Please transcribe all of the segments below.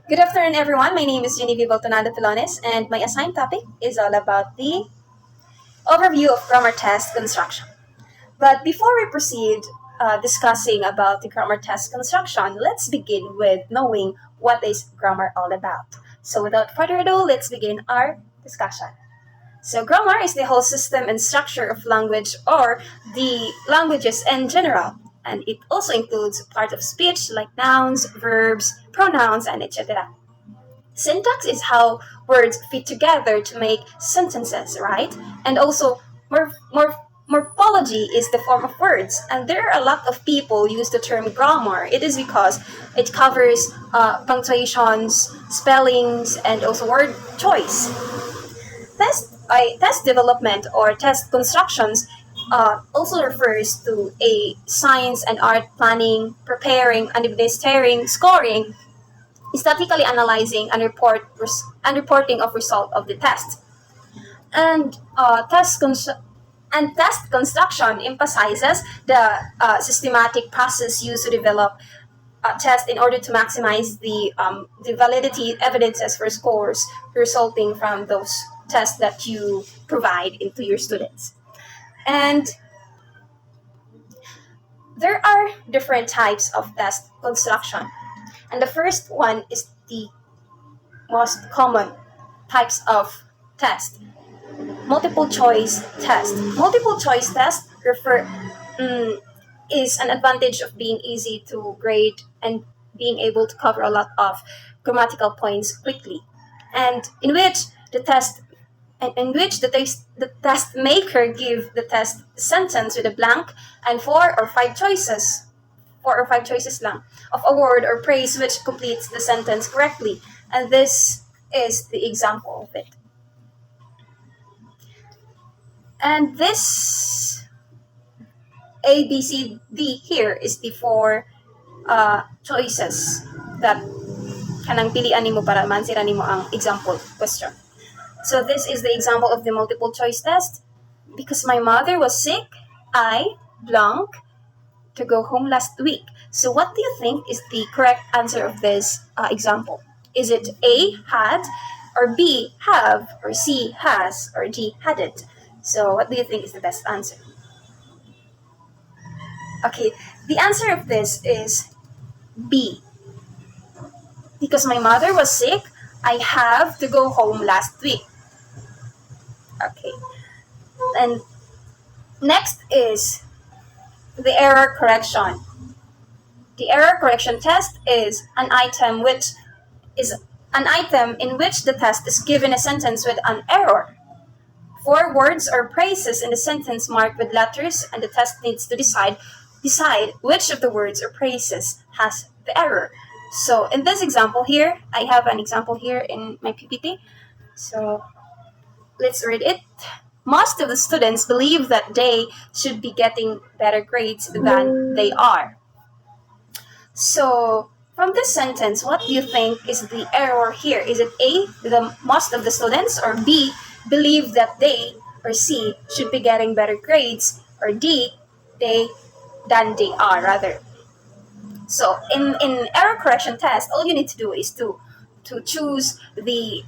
Good afternoon, everyone. My name is Genevieve Baltonado Pilones, and my assigned topic is all about the overview of grammar test construction. But before we proceed discussing about the grammar test construction, let's begin with knowing what is grammar all about. So without further ado, let's begin our discussion. So grammar is the whole system and structure of language or the languages in general. And it also includes part of speech like nouns, verbs, pronouns, and etc. Syntax is how words fit together to make sentences, right? And also, morphology is the form of words. And there are a lot of people use the term grammar. It is because it covers punctuations, spellings, and also word choice. Test development or test constructions also refers to a science and art planning, preparing, administering, scoring, statically analyzing and reporting of result of the test. And test construction emphasizes the systematic process used to develop a test in order to maximize the validity evidences for scores resulting from those tests that you provide into your students. And there are different types of test construction. And the first one is the most common types of test. Multiple choice test. Multiple choice test is an advantage of being easy to grade and being able to cover a lot of grammatical points quickly, and in which the test maker give the test sentence with a blank and four or five choices lang of a word or phrase which completes the sentence correctly. And this is the example of it. And this A, B, C, D here is the four choices that kanang pilian nimo para mansira nimo ang example question. So this is the example of the multiple choice test. Because my mother was sick, I blank to go home last week. So what do you think is the correct answer of this example? Is it A, had, or B, have, or C, has, or D, hadn't? So what do you think is the best answer? Okay, the answer of this is B. Because my mother was sick, I have to go home last week. Okay, and next is the error correction. The error correction test is an item in which the test is given a sentence with an error. 4 words or phrases in the sentence marked with letters, and the test needs to decide which of the words or phrases has the error. So in this example here, I have an example here in my PPT. So let's read it. Most of the students believe that they should be getting better grades than they are. So from this sentence, what do you think is the error here? Is it A, most of the students, or B, believe that they, or C, should be getting better grades, or D, than they are rather? So in error correction test, all you need to do is to choose the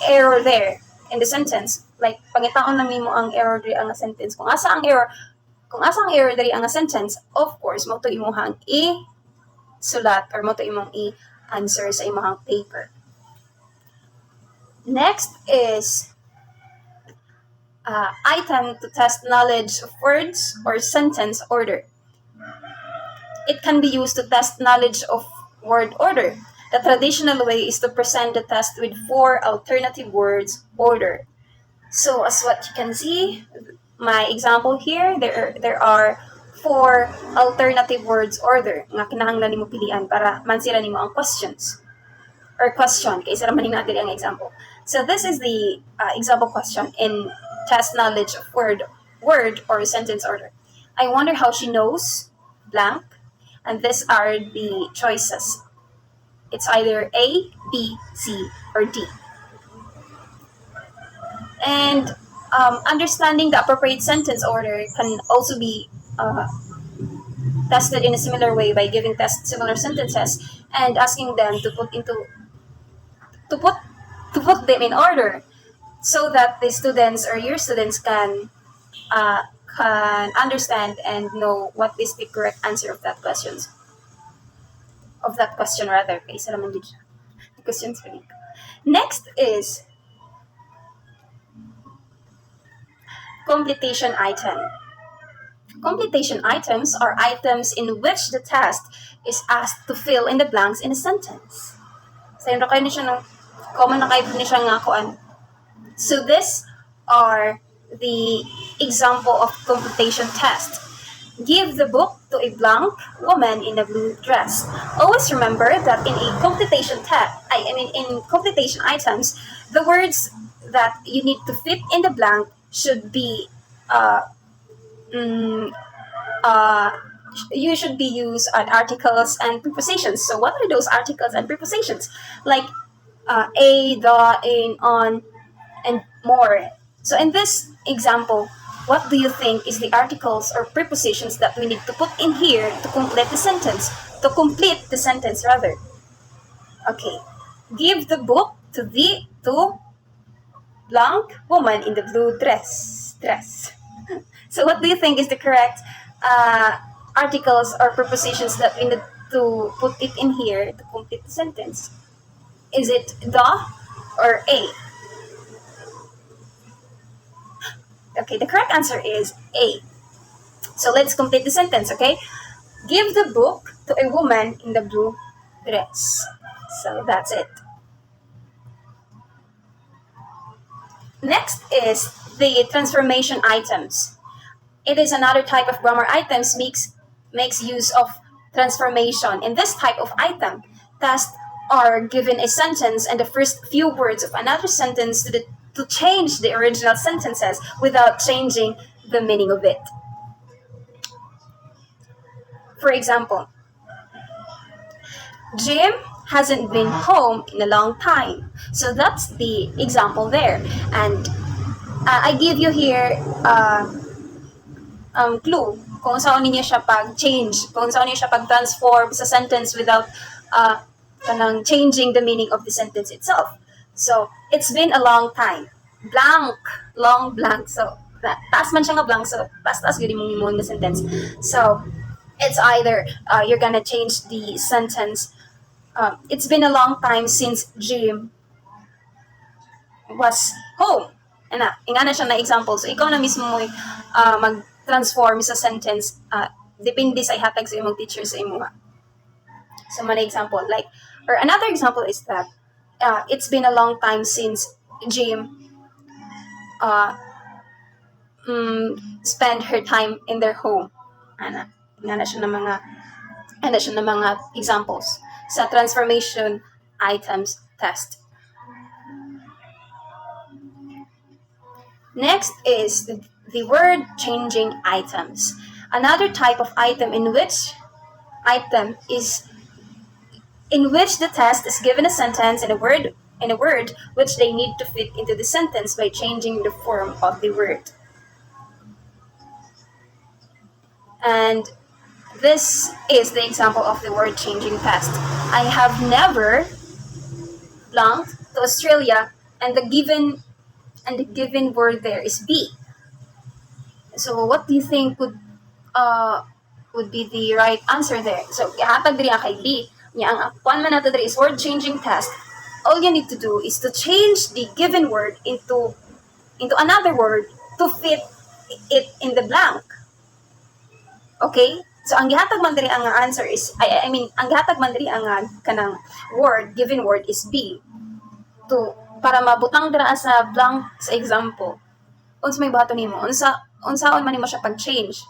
error there in the sentence. Like pangitaon lang nimo ang error diri ang sentence. Kung asa ang error diri ang sentence, of course mo to imong i-sulat or mo to imong i-answer sa imong paper. Next is item to test knowledge of words or sentence order. It can be used to test knowledge of word order. The traditional way is to present the test with 4 alternative words order. So as what you can see, my example here, there are 4 alternative words order nga kinahanglan nimo pilian para mansira nimo ang questions or question kaysa ra man natin ang example. So this is the example question in test knowledge of word or sentence order. I wonder how she knows blank, and these are the choices. It's either A, B, C, or D. And understanding the appropriate sentence order can also be tested in a similar way by giving test similar sentences and asking them to to put to put them in order so that the students or your students can understand and know what is the correct answer of that question rather. Okay, so naman din siya. Questions for me. Next is completion item. Completion items are items in which the task is asked to fill in the blanks in a sentence. So, yun kayo ni siya ng common na kayo ni siya nga kuan. So, this are the example of completion test. Give the book to a blank woman in a blue dress. Always remember that in a completion in completion items, the words that you need to fit in the blank should be you should be used on articles and prepositions. So what are those articles and prepositions? Like a, the, in, on, and more. So in this example, what do you think is the articles or prepositions that we need to put in here to complete the sentence? To complete the sentence, rather. Okay. Give the book to blank woman in the blue dress. So what do you think is the correct articles or prepositions that we need to put it in here to complete the sentence? Is it the or a? Okay, the correct answer is A. So let's complete the sentence, okay? Give the book to a woman in the blue dress. So that's it. Next is the transformation items. It is another type of grammar items makes use of transformation. In this type of item, tasks are given a sentence and the first few words of another sentence to change the original sentences without changing the meaning of it. For example, Jim hasn't been home in a long time. So that's the example there. And I give you here clue kung saan niyo siya pag-change, kung saan niyo siya pag-transform sa sentence without kanang changing the meaning of the sentence itself. So, it's been a long time. Blank. Long blank. So, taas man siya nga blank. So, taas gini mong imo the sentence. So, it's either you're gonna change the sentence. It's been a long time since Jim was home. Ingana siya na example. So, ikaw na mismo mo mag-transform sa sentence. Depende sa ihatag sa imong teacher sa imo. So, man example. Like, or another example is that it's been a long time since Jim spend her time in their home. Ingana siya na mga examples sa transformation items test. Next is the word changing items. Another type of item in which the test is given a sentence and a word which they need to fit into the sentence by changing the form of the word. And this is the example of the word changing test. I have never belonged to Australia, and the given word there is be. So what do you think would be the right answer there? So gihatag diri kay be. Nya ang akuan man nato diri is word changing test. All you need to do is to change the given word into another word to fit it in the blank. Okay? So ang gihatag man diri ang answer is ang gihatag man diri ang kanang given word is be to para mabutang dira sa blank sa example. Unsa may bato nimo? Unsaon man nimo siya pag-change?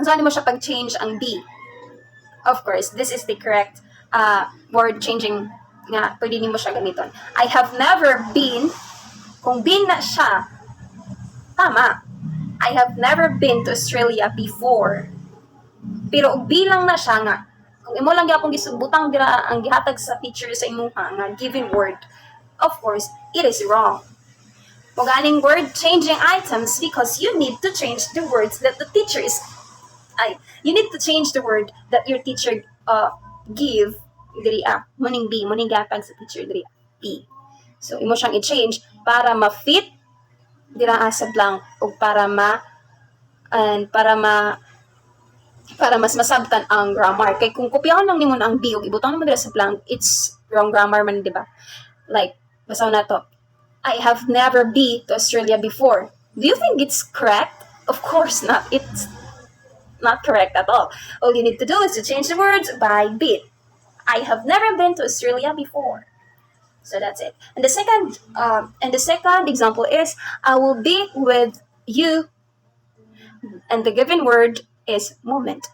Unsaon nimo siya pag-change ang be? Of course, this is the correct word changing nga pwede nimo siya gamiton. I have never been, kung been na siya, tama. I have never been to Australia before. Pero bilang na siya nga, kung imo lang gyapon gisubutang dira ang gihatag sa teacher sa imuha nga given word, of course, it is wrong. Magaling word changing items because you need to change the words that the teacher is you need to change the word that your teacher give diri muning B, muning gatag sa teacher diri B. So imo siyang i-change para ma-fit dira sa blank o para mas masabtan ang grammar. Kay kung kopyahon lang nimo ang B ug ibutang mo dira sa blank, it's wrong grammar man, di ba? Like, basaw na to. I have never been to Australia before. Do you think it's correct? Of course not. It's not correct at all. All you need to do is to change the words by been. I have never been to Australia before. So that's it. And the second example is I will be with you, and the given word is moment.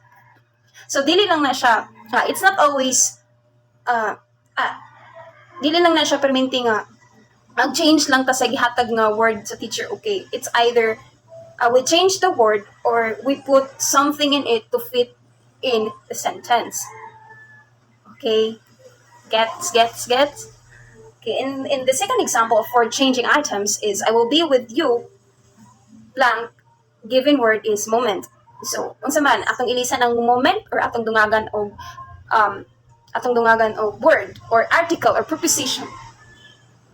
So dili lang na siya. It's not always dili lang na siya perminti nga mag-change lang ta sa gihatag nga word sa teacher. Okay, it's either we change the word or we put something in it to fit in the sentence. Okay, gets. Okay, in the second example for changing items is I will be with you, blank, given word is moment. So, unsa man atong ilisan ang moment or atong dungagan og word or article or preposition.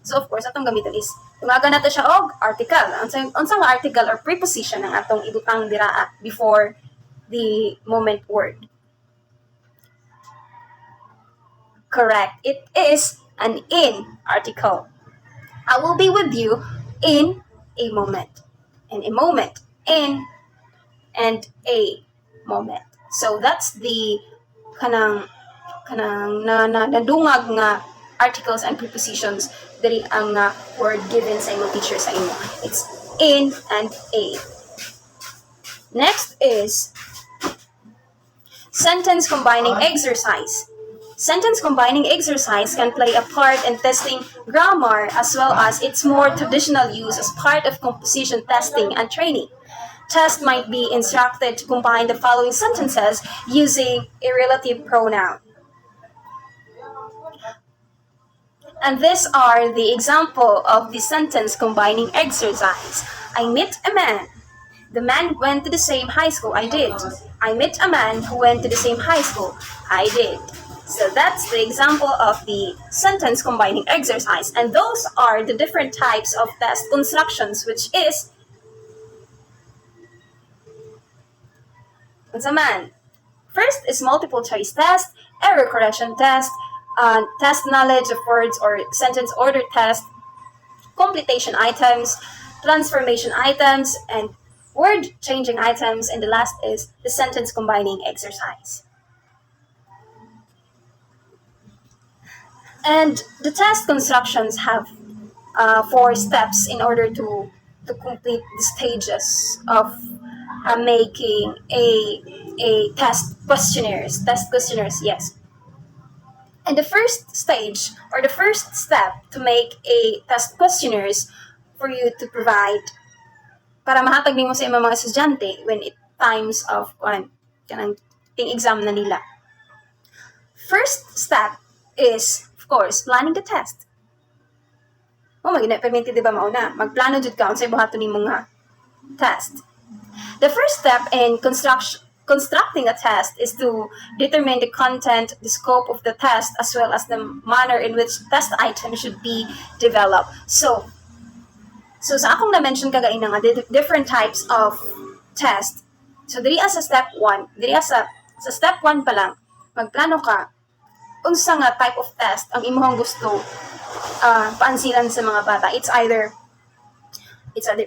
So of course atong gamiton is dungagan nato siya og article. Unsa nga article or preposition ang atong ibutang dira before the moment word? Correct. It is an in article. I will be with you in a moment. In a moment. In and a moment. So that's the kanang nadungag nga articles and prepositions diri ang word given sa imong teacher sa imo. It's in and a. Next is sentence combining exercise. Sentence combining exercise can play a part in testing grammar as well as its more traditional use as part of composition testing and training. Test might be instructed to combine the following sentences using a relative pronoun. And these are the example of the sentence combining exercise. I met a man. The man went to the same high school I did. I met a man who went to the same high school I did. So that's the example of the sentence combining exercise. And those are the different types of test constructions, which is first is multiple choice test, error correction test, test knowledge of words or sentence order test, completion items, transformation items, and word changing items, and the last is the sentence combining exercise. And the test constructions have 4 steps in order to complete the stages of making a test questionnaires. Yes. And the first stage or the first step to make a test questionnaires for you to provide para mahatag nimo sa imong mga estudyante when it times of kanang exam na nila. First step is of course planning the test. Permitted di ba mauna magplano jud ka unsay buhaton nimo nga test. The first step in constructing a test is to determine the content, the scope of the test, as well as the manner in which test items should be developed. So sa akong na-mention kagaina nga different types of test. So diri sa step 1, sa step 1 pa lang, magplano ka unsa nga type of test ang imong gusto paansiran sa mga bata. It's either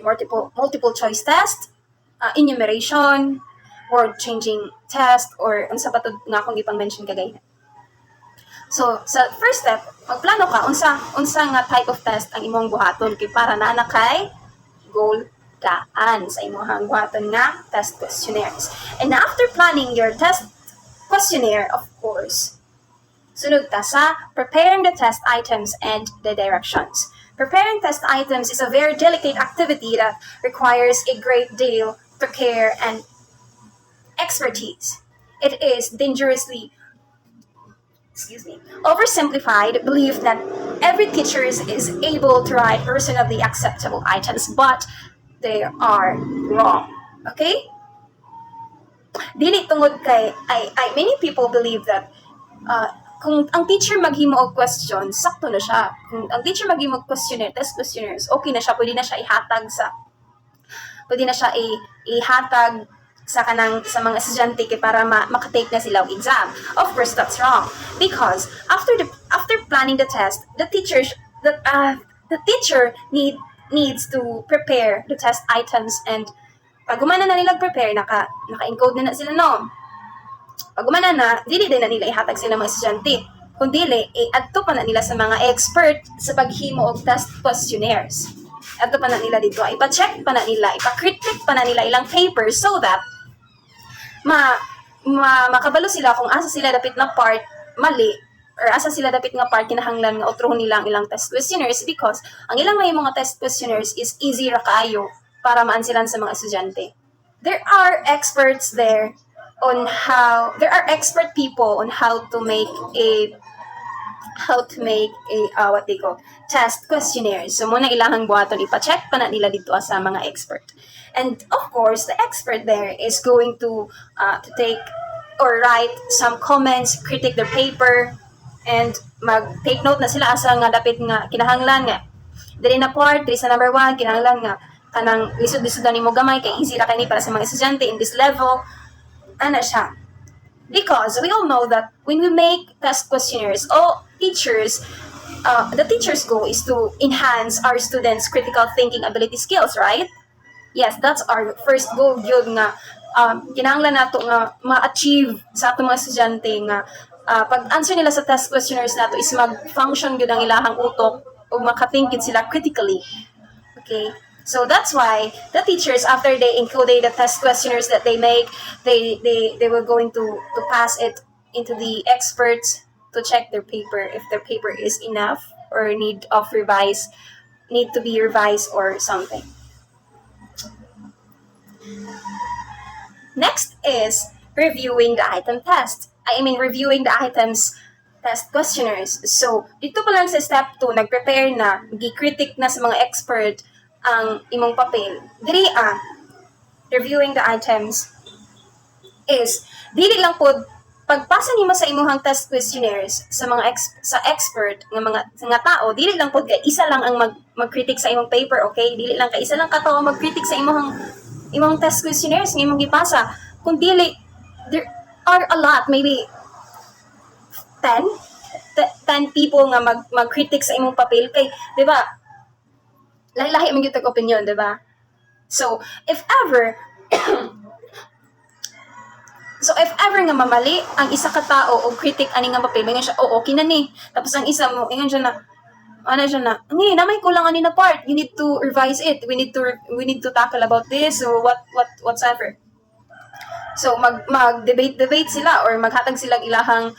multiple choice test, enumeration, word changing test, or unsa pa to nga akong ipang-mention kagay. So sa first step, magplano ka unsa nga type of test ang imong buhaton kay para naa kay goal daan sa imong buhaton nga test questionnaires. And after planning your test questionnaire, of course, sunod ta sa preparing the test items and the directions. Preparing test items is a very delicate activity that requires a great deal of care and expertise. It is dangerously oversimplified belief that every teacher is able to write personally acceptable items, but they are wrong. Okay? dili tungod kay many people believe that kung ang teacher maghimo og question, sakto na siya. Kung ang teacher maghimo og questionnaire, test questionnaires, okay na siya, pwede na siya ihatag sa mga estudyante kay para makatake na sila og exam. Of course, that's wrong because after planning the test, the teacher needs to prepare the test items, and pag gumana na nila prepare, naka-encode na sila, no? Pag gumana na, dili din na nila ihatag sila mga estudyante. Kung dili, adto pa na nila sa mga expert sa paghimo og test questionnaires. Adto pa na nila dito, ipa-check pa na nila, ipa-critique pa na nila ilang papers so that makabalo sila kung asa sila dapit na part mali or asa sila dapit nga part kinahanglan nga utrohon nila ang ilang test questionnaires, because ang ilang mga test questionnaires is easy ra kaayo para maansilan sa mga estudyante. There are expert people on how to make a what they call test questionnaires. So muna ilahang buhaton, ipa-check pa na nila dito sa mga expert. And of course, the expert there is going to take or write some comments, critique their paper, and mag-take note na sila asa nga dapit nga kinahanglan nga. Dili na part, dili sa number 1, kinahanglan nga kanang lisod-lisod ni mo gamay kay easy ra kani para sa mga estudyante in this level. Ana siya. Because we all know that when we make test questionnaires, the teacher's goal is to enhance our students' critical thinking ability skills, right? Yes, that's our first goal yun nga kinahanglan nato nga ma-achieve sa atong mga estudyante nga pag answer nila sa test questionnaires nato is mag-function gyud ang ilahang utok o makathink sila critically. Okay? So that's why the teachers, after they encoded the test questionnaires that they make, they were going to pass it into the experts to check their paper if their paper is enough or need to be revised or something. Next is reviewing the item test. Reviewing the items test questionnaires. So, dito pa lang sa step 2, nag-prepare na, gi-critic na sa mga expert ang imong papel. Diri reviewing the items is dili lang pod pagpasa nimo sa imong test questionnaires sa mga expert nga tao, dili lang pod kay isa lang ang mag-critic sa imong paper, okay? Dili lang kay isa lang ka tawo mag-critic sa imong test questionnaires nga imong gipasa. Kung dili, there are a lot, maybe 10 people nga mag-critic sa imong papel kay, di ba? Lahi-lahi man gyud tag opinion, di ba? So, if ever nga mamali ang isa ka tao o critic ani nga papel, nga siya, okay na ni. Tapos ang isa mo, ingon siya na, namay ko lang ani na part. You need to revise it. We need to tackle about this or whatsoever. So mag-debate sila or maghatag sila ilahang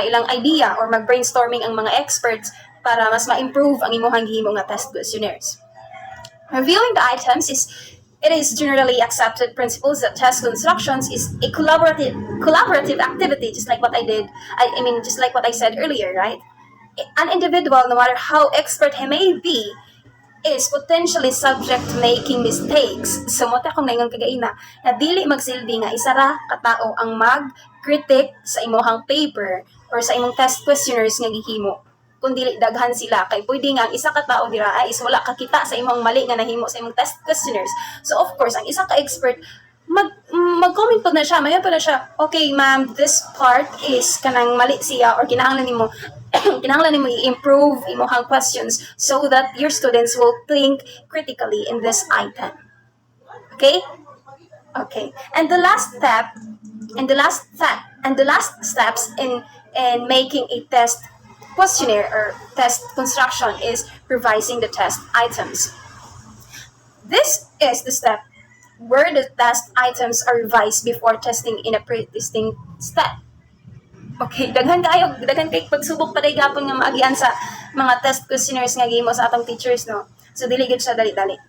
ilang idea or mag-brainstorming ang mga experts para mas ma-improve ang imuhang gihimo nga test questionnaires. Reviewing the items it is generally accepted principles that test constructions is a collaborative activity, just like what I did. Just like what I said earlier, right? An individual, no matter how expert he may be, is potentially subject to making mistakes. So, mo ta kung naingon kagaina, na dili magsilbi nga isa ra katao ang mag-critic sa imuhang paper or sa imong test questionnaires nga gihimo. Kung dili daghan sila, kay pwede nga ang isa ka tao dira is wala kakita sa imong mali nga nahimo sa imong test questionnaires. So, of course, ang isa ka expert, mag-comment pa na siya, mayon pa na siya, okay ma'am, this part is kanang mali siya or kinahanglan nimo i-improve imong questions so that your students will think critically in this item. Okay? Okay. And the last steps in making a test questionnaire or test construction is revising the test items. This is the step where the test items are revised before testing in a pre-testing step. Okay, daghan kay pagsubok pa day gapon nga maagian sa mga test questionnaires nga gihimo sa atong teachers, no. So dili gid siya dali-dali.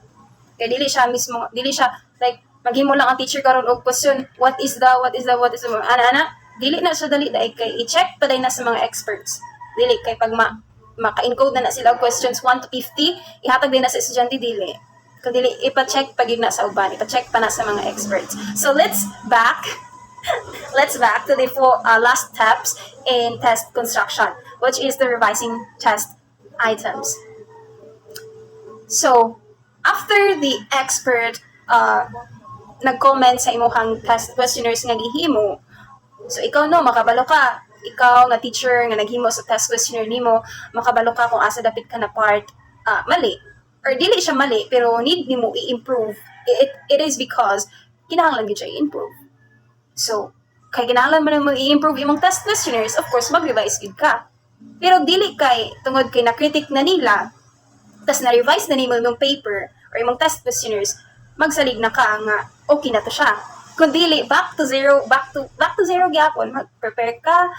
Kay dili siya like maghimo lang ang teacher karon og question, what is the ana dili na siya dali dai kay i-check pa day na sa mga experts. Dili kay pag maka-encode na sila og questions 1 to 50, ihatag din na sa estudyante dili. Kung dili ipa-check pag yun na sa uban, ipa-check pa na sa mga experts. So let's back to the last steps in test construction, which is the revising test items. So after the expert nag-comment sa imuhang test questionnaires nga gihimo, so ikaw no, makabalo ka. Ikaw nga teacher nga naghimo sa test questionnaire nimo, makabalo ka kung asa dapit ka na part mali. Or dili siya mali, pero need nimo i-improve. It is because kinahanglan gyud siya i-improve. So, kay kinahanglan mo na i-improve imong test questionnaires, of course, mag-revise gyud ka. Pero dili kay tungod kay na-critic na nila, tas na-revise na nimo imong paper or imong test questionnaires, magsalig na ka nga okay na to siya. Kung dili, back to zero gyapon, mag-prepare ka,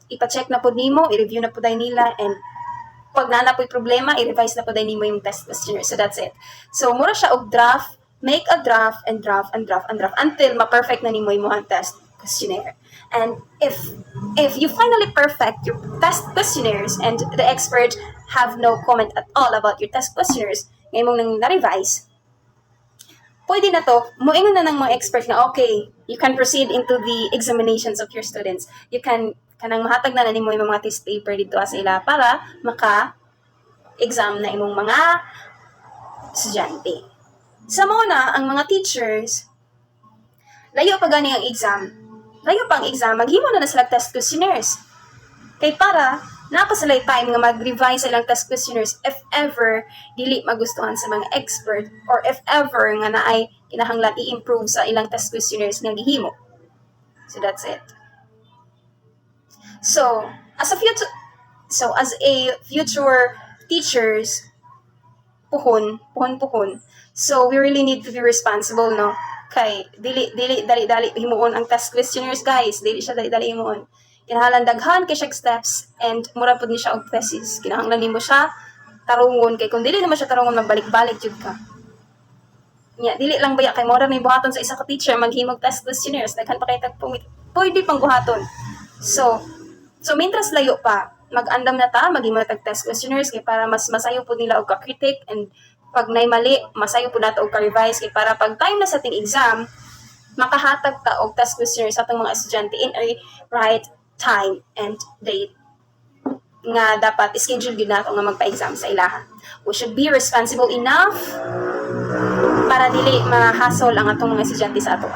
ipa-check na po nimo, i-review na po dahil nila, and pag nanapoy problema, i-revise na po dahil nimo yung test questionnaire. So that's it. So mura siya og draft, make a draft and draft until ma-perfect na nimo yung test questionnaire. And if you finally perfect your test questionnaires and the expert have no comment at all about your test questionnaires, ngayon mong nang na-revise, pwede na to, muingon na ng mga expert na, okay, you can proceed into the examinations of your students. You can kanang mahatag na nimo imong mga test paper dito sa ila para maka-exam na imong mga estudyante. Sa muna, ang mga teachers, layo pa gani ang exam. Layo pa ang exam, maghimo na sila test questionnaires. Kay para, napasalay time nga mag-revise silang test questionnaires if ever dili magustuhan sa mga expert or if ever nga naay kinahanglan i-improve sa ilang test questionnaires nga gihimo. So that's it. So as a future teachers, puhon. So we really need to be responsible, no? Kay dili dali himuon ang test questionnaires, guys. Dili siya dali himuon. Kinahanglan daghan kay siya steps and mura pud ni siya og thesis. Kinahanglan nimo siya tarungon kay kung dili naman siya tarungon magbalik-balik jud ka. Nya dili lang baya kay mura may buhaton sa isa ka teacher maghimog test questionnaires, daghan pa kay pwede pang buhaton. So mientras layo pa, mag-andam na ta, maghimo na tag test questionnaires kay para mas masayo pud nila og ka-critic, and pag nay mali, masayo pud nato og ka-revise kay para pag time na sa ating exam, makahatag ta og test questionnaires sa atong mga estudyante in a right time and date nga dapat schedule gyud nato nga magpa-exam sa ilaha. We should be responsible enough para dili ma-hassle ang atong mga estudyante sa ato.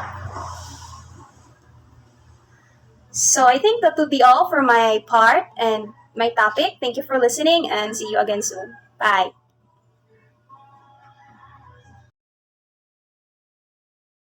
So I think that would be all for my part and my topic. Thank you for listening and see you again soon. Bye.